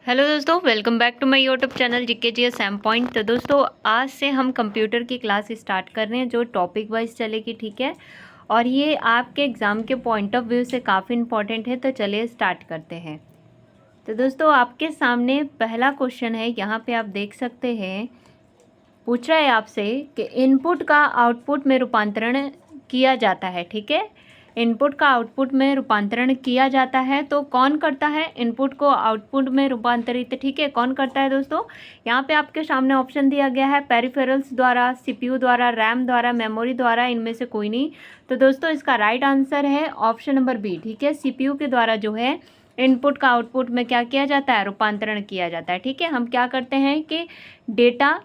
Hello दोस्तों, welcome back to my YouTube channel GK G Sam point. तो दोस्तों आज से हम कंप्यूटर की क्लास स्टार्ट कर रहे हैं जो टॉपिक वाइज चलेगी, ठीक है। और ये आपके एग्ज़ाम के पॉइंट ऑफ व्यू से काफ़ी इंपॉर्टेंट है, तो चलिए स्टार्ट करते हैं। तो दोस्तों आपके सामने पहला क्वेश्चन है, यहाँ पे आप देख सकते हैं। पूछ रहा है आपसे कि इनपुट का आउटपुट में रूपांतरण किया जाता है, ठीक है। इनपुट का आउटपुट में रूपांतरण किया जाता है, तो कौन करता है इनपुट को आउटपुट में रूपांतरित, ठीक है। कौन करता है दोस्तों, यहाँ पे आपके सामने ऑप्शन दिया गया है, पेरिफेरल्स द्वारा, सीपीयू द्वारा, रैम द्वारा, मेमोरी द्वारा, इनमें से कोई नहीं। तो दोस्तों इसका राइट आंसर है ऑप्शन नंबर बी, ठीक है। सीपीयू के द्वारा जो है इनपुट का आउटपुट में क्या किया जाता है, रूपांतरण किया जाता है, ठीक है। हम क्या करते हैं कि डेटा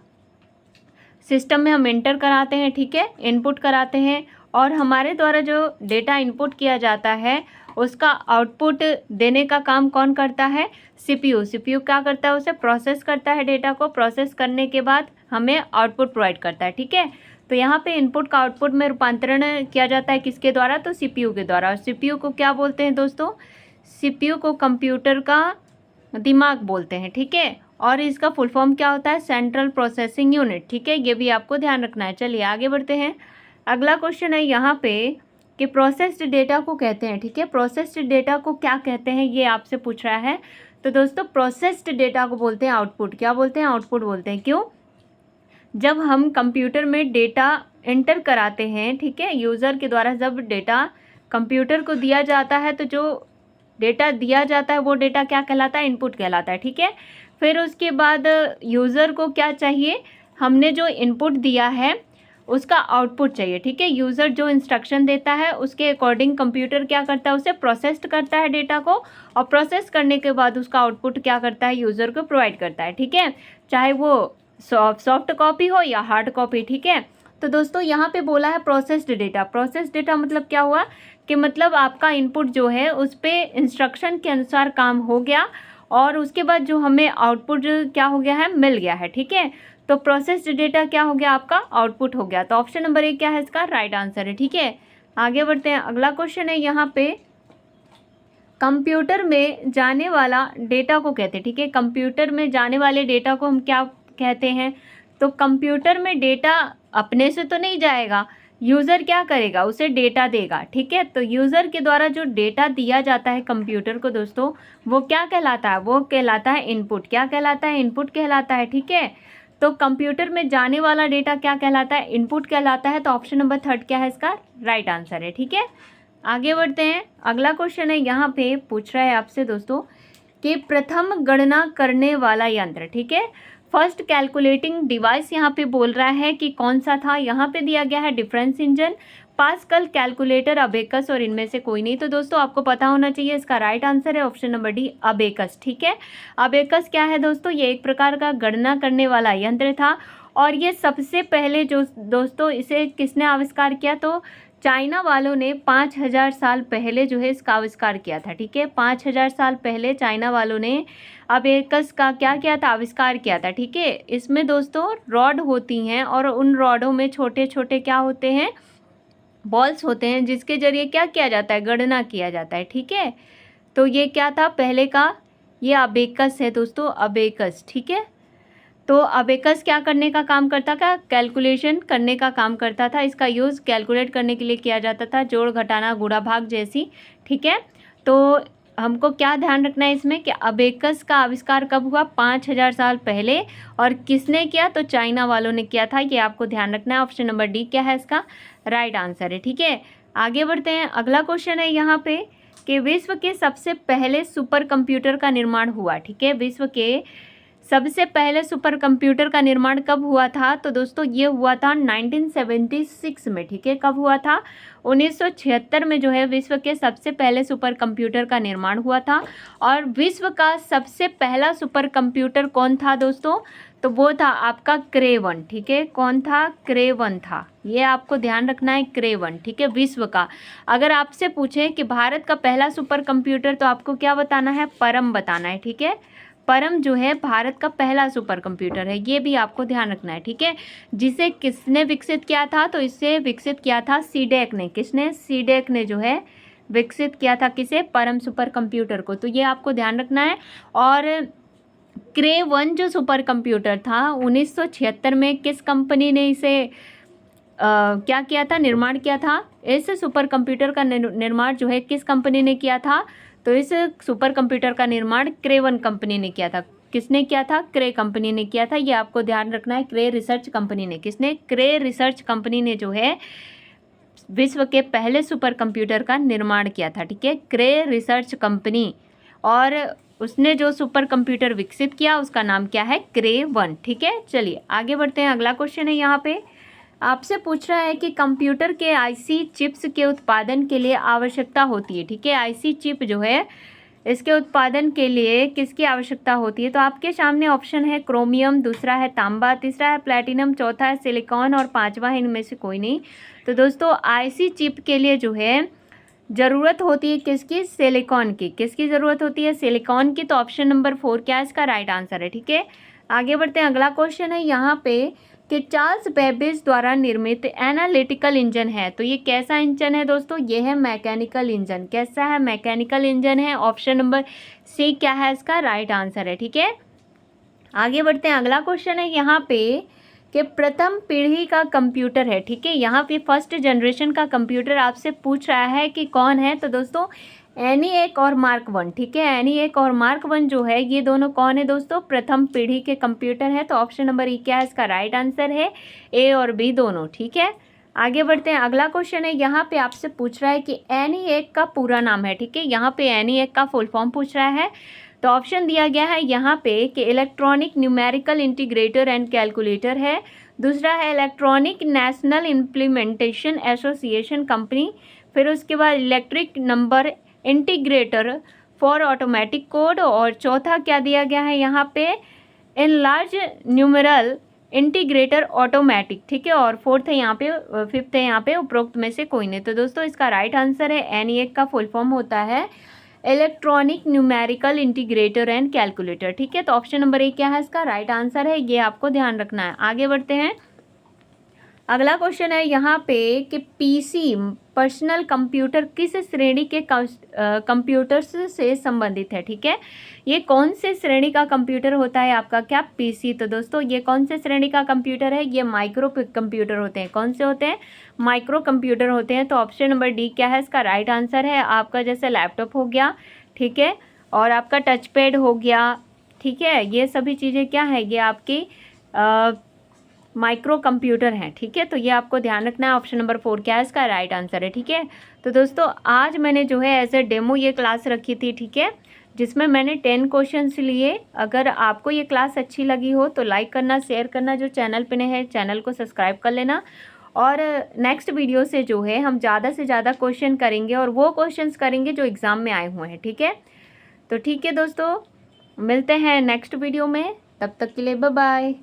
सिस्टम में हम एंटर कराते हैं, ठीक है, इनपुट कराते हैं, और हमारे द्वारा जो डेटा इनपुट किया जाता है उसका आउटपुट देने का काम कौन करता है, सीपीयू। सीपीयू क्या करता है, उसे प्रोसेस करता है, डेटा को प्रोसेस करने के बाद हमें आउटपुट प्रोवाइड करता है, ठीक है। तो यहाँ पे इनपुट का आउटपुट में रूपांतरण किया जाता है किसके द्वारा, तो सीपीयू के द्वारा। और सीपीयू को क्या बोलते हैं दोस्तों, सीपीयू को कंप्यूटर का दिमाग बोलते हैं, ठीक है। और इसका फुल फॉर्म क्या होता है, सेंट्रल प्रोसेसिंग यूनिट, ठीक है। ये भी आपको ध्यान रखना है। चलिए आगे बढ़ते हैं। अगला क्वेश्चन है यहाँ पे कि प्रोसेस्ड डेटा को कहते हैं, ठीक है। प्रोसेस्ड डेटा को क्या कहते हैं, ये आपसे पूछ रहा है। तो दोस्तों प्रोसेस्ड डेटा को बोलते हैं आउटपुट। क्या बोलते हैं, आउटपुट बोलते हैं। क्यों, जब हम कंप्यूटर में डेटा एंटर कराते हैं, ठीक है, यूज़र के द्वारा जब डेटा कंप्यूटर को दिया जाता है, तो जो डेटा दिया जाता है वो डेटा क्या कहलाता है, इनपुट कहलाता है, ठीक है। फिर उसके बाद यूज़र को क्या चाहिए, हमने जो इनपुट दिया है उसका आउटपुट चाहिए, ठीक है। यूज़र जो इंस्ट्रक्शन देता है उसके अकॉर्डिंग कंप्यूटर क्या करता है, उसे प्रोसेस करता है डेटा को, और प्रोसेस करने के बाद उसका आउटपुट क्या करता है, यूज़र को प्रोवाइड करता है, ठीक है। चाहे वो सॉफ्ट कॉपी हो या हार्ड कॉपी, ठीक है। तो दोस्तों यहाँ पे बोला है प्रोसेस्ड डेटा। प्रोसेस्ड डेटा मतलब क्या हुआ कि मतलब आपका इनपुट जो है उस पर इंस्ट्रक्शन के अनुसार काम हो गया, और उसके बाद जो हमें आउटपुट क्या हो गया है, मिल गया है, ठीक है। तो प्रोसेस्ड डेटा क्या हो गया, आपका आउटपुट हो गया। तो ऑप्शन नंबर ए क्या है, इसका राइट आंसर है, ठीक है। आगे बढ़ते हैं। अगला क्वेश्चन है यहाँ पे, कंप्यूटर में जाने वाला डेटा को कहते हैं, ठीक है। कंप्यूटर में जाने वाले डेटा को हम क्या कहते हैं, तो कंप्यूटर में डेटा अपने से तो नहीं जाएगा, यूज़र क्या करेगा, उसे डेटा देगा, ठीक है। तो यूज़र के द्वारा जो डेटा दिया जाता है कंप्यूटर को दोस्तों, वो क्या कहलाता है, वो कहलाता है इनपुट। क्या कहलाता है, इनपुट कहलाता है, ठीक है। तो कंप्यूटर में जाने वाला डेटा क्या कहलाता है, इनपुट कहलाता है। तो ऑप्शन नंबर थर्ड क्या है, इसका राइट आंसर है, ठीक है। आगे बढ़ते हैं। अगला क्वेश्चन है यहाँ पे, पूछ रहा है आपसे दोस्तों कि प्रथम गणना करने वाला यंत्र, ठीक है। फर्स्ट कैलकुलेटिंग डिवाइस यहाँ पे बोल रहा है कि कौन सा था। यहाँ पे दिया गया है difference engine, pascal, calculator, abacus, और इनमें से कोई नहीं। तो दोस्तों आपको पता होना चाहिए, इसका राइट आंसर है ऑप्शन नंबर डी, अबेकस, ठीक है। अबेकस क्या है दोस्तों, ये एक प्रकार का गणना करने वाला यंत्र था, और ये सबसे पहले जो दोस्तों इसे किसने आविष्कार किया, तो चाइना वालों ने 5000 साल पहले जो है इसका आविष्कार किया था, ठीक है। 5000 साल पहले चाइना वालों ने अबेकस का क्या किया था, आविष्कार किया था, ठीक है। इसमें दोस्तों रॉड होती हैं, और उन रॉडों में छोटे छोटे क्या होते हैं, बॉल्स होते हैं, जिसके जरिए क्या किया जाता है, गणना किया जाता है, ठीक है। तो ये क्या था पहले का, ये अबेकस है दोस्तों, अबेकस, ठीक है। तो अबेकस क्या करने का काम करता था, कैलकुलेशन करने का काम करता था। इसका यूज़ कैलकुलेट करने के लिए किया जाता था, जोड़ घटाना गुणा भाग जैसी, ठीक है। तो हमको क्या ध्यान रखना है इसमें कि अबेकस का आविष्कार कब हुआ, 5000 साल पहले, और किसने किया, तो चाइना वालों ने किया था। ये आपको ध्यान रखना है। ऑप्शन नंबर डी क्या है, इसका राइट आंसर है, ठीक है। आगे बढ़ते हैं। अगला क्वेश्चन है यहाँ पे कि विश्व के सबसे पहले सुपर कंप्यूटर का निर्माण हुआ, ठीक है। विश्व के सबसे पहले सुपर कंप्यूटर का निर्माण कब हुआ था, तो दोस्तों ये हुआ था 1976 में, ठीक है। कब हुआ था, 1976 में जो है विश्व के सबसे पहले सुपर कंप्यूटर का निर्माण हुआ था। और विश्व का सबसे पहला सुपर कंप्यूटर कौन था दोस्तों, तो वो था आपका क्रे 1, ठीक है। कौन था, क्रे 1 था, ये आपको ध्यान रखना है, क्रे 1, ठीक है, विश्व का। अगर आपसे पूछें कि भारत का पहला सुपर कंप्यूटर, तो आपको क्या बताना है, परम बताना है, ठीक है। परम जो है भारत का पहला सुपर कंप्यूटर है, ये भी आपको ध्यान रखना है, ठीक है। जिसे किसने विकसित किया था, तो इसे विकसित किया था सीडेक ने। किसने, सीडेक ने जो है विकसित किया था, किसे, परम सुपर कंप्यूटर को। तो ये आपको ध्यान रखना है। और क्रे 1 जो सुपर कंप्यूटर था 1976 में किस कंपनी ने इसे क्या किया था, निर्माण किया था। इस सुपर कंप्यूटर का निर्माण जो है किस कंपनी ने किया था, तो इस सुपर कंप्यूटर का निर्माण क्रे 1 कंपनी ने किया था। किसने किया था, क्रे कंपनी ने किया था। ये आपको ध्यान रखना है, क्रे रिसर्च कंपनी ने। किसने, क्रे रिसर्च कंपनी ने जो है विश्व के पहले सुपर कंप्यूटर का निर्माण किया था। ठीक है, क्रे रिसर्च कंपनी। और उसने जो सुपर कंप्यूटर विकसित किया उसका नाम क्या है, क्रे 1। ठीक है, चलिए आगे बढ़ते हैं। अगला क्वेश्चन है, यहाँ पे आपसे पूछ रहा है कि कंप्यूटर के आईसी चिप्स के उत्पादन के लिए आवश्यकता होती है। ठीक है, आईसी चिप जो है इसके उत्पादन के लिए किसकी आवश्यकता होती है, तो आपके सामने ऑप्शन है क्रोमियम, दूसरा है तांबा, तीसरा है प्लैटिनम, चौथा है सिलिकॉन और पांचवा है इनमें से कोई नहीं। तो दोस्तों आईसी चिप के लिए जो है ज़रूरत होती है किसकी, सिलिकॉन की। किसकी ज़रूरत होती है, सिलिकॉन की। तो ऑप्शन नंबर 4 क्या इसका राइट आंसर है। ठीक है, आगे बढ़ते हैं। अगला क्वेश्चन है यहाँ पे कि चार्ल्स बेबेज द्वारा निर्मित एनालिटिकल इंजन है, तो ये कैसा इंजन है दोस्तों, ये है मैकेनिकल इंजन। कैसा है, मैकेनिकल इंजन है। ऑप्शन नंबर सी क्या है इसका राइट आंसर है। ठीक है, आगे बढ़ते हैं। अगला क्वेश्चन है यहाँ पे कि प्रथम पीढ़ी का कंप्यूटर है। ठीक है, यहाँ पे फर्स्ट जनरेशन का कंप्यूटर आपसे पूछ रहा है कि कौन है, तो दोस्तों ENIAC और मार्क 1। ठीक है, ENIAC और मार्क 1 जो है ये दोनों कौन है दोस्तों, प्रथम पीढ़ी के कंप्यूटर है। तो ऑप्शन नंबर ई क्या है इसका राइट आंसर है, ए और बी दोनों। ठीक है, आगे बढ़ते हैं। अगला क्वेश्चन है यहाँ पे आपसे पूछ रहा है कि ENIAC का पूरा नाम है। ठीक है, यहाँ पे ENIAC का फुल फॉर्म पूछ रहा है। तो ऑप्शन दिया गया है यहाँ पे कि electronic numerical integrator and calculator है, दूसरा है electronic national implementation association company, फिर उसके बाद electric number integrator for automatic code, और चौथा क्या दिया गया है यहाँ पे, in large numeral integrator automatic. ठीक है, और फिफ्थ है यहाँ पे उपरोक्त में से कोई नहीं। तो दोस्तों इसका राइट आंसर है ENIAC का फुल फॉर्म होता है electronic numerical integrator and calculator. ठीक है, तो ऑप्शन नंबर ए क्या है इसका राइट आंसर है, ये आपको ध्यान रखना है। आगे बढ़ते हैं। अगला क्वेश्चन है यहाँ पे कि पीसी पर्सनल कंप्यूटर किस श्रेणी के कंप्यूटर्स से संबंधित है। ठीक है, ये कौन से श्रेणी का कंप्यूटर होता है आपका, क्या, पीसी। तो दोस्तों ये कौन से श्रेणी का कंप्यूटर है, ये माइक्रो कंप्यूटर होते हैं। कौन से होते हैं, माइक्रो कंप्यूटर होते हैं। तो ऑप्शन नंबर डी क्या है इसका राइट आंसर है। आपका जैसे लैपटॉप हो गया, ठीक है, और आपका टच पैड हो गया, ठीक है, ये सभी चीज़ें क्या है, ये आपकी माइक्रो कंप्यूटर हैं। ठीक है, तो ये आपको ध्यान रखना है। ऑप्शन नंबर 4 क्या है इसका राइट आंसर है। ठीक है, तो दोस्तों आज मैंने जो है एज ए डेमो ये क्लास रखी थी। ठीक है, जिसमें मैंने 10 क्वेश्चंस लिए। अगर आपको ये क्लास अच्छी लगी हो तो लाइक करना, शेयर करना, जो चैनल पे नए हैं चैनल को सब्सक्राइब कर लेना। और नेक्स्ट वीडियो से जो है हम ज़्यादा से ज़्यादा क्वेश्चन करेंगे, और वो क्वेश्चंस करेंगे जो एग्ज़ाम में आए हुए हैं। ठीक है, तो ठीक है दोस्तों, मिलते हैं नेक्स्ट वीडियो में, तब तक के लिए बाय बाय।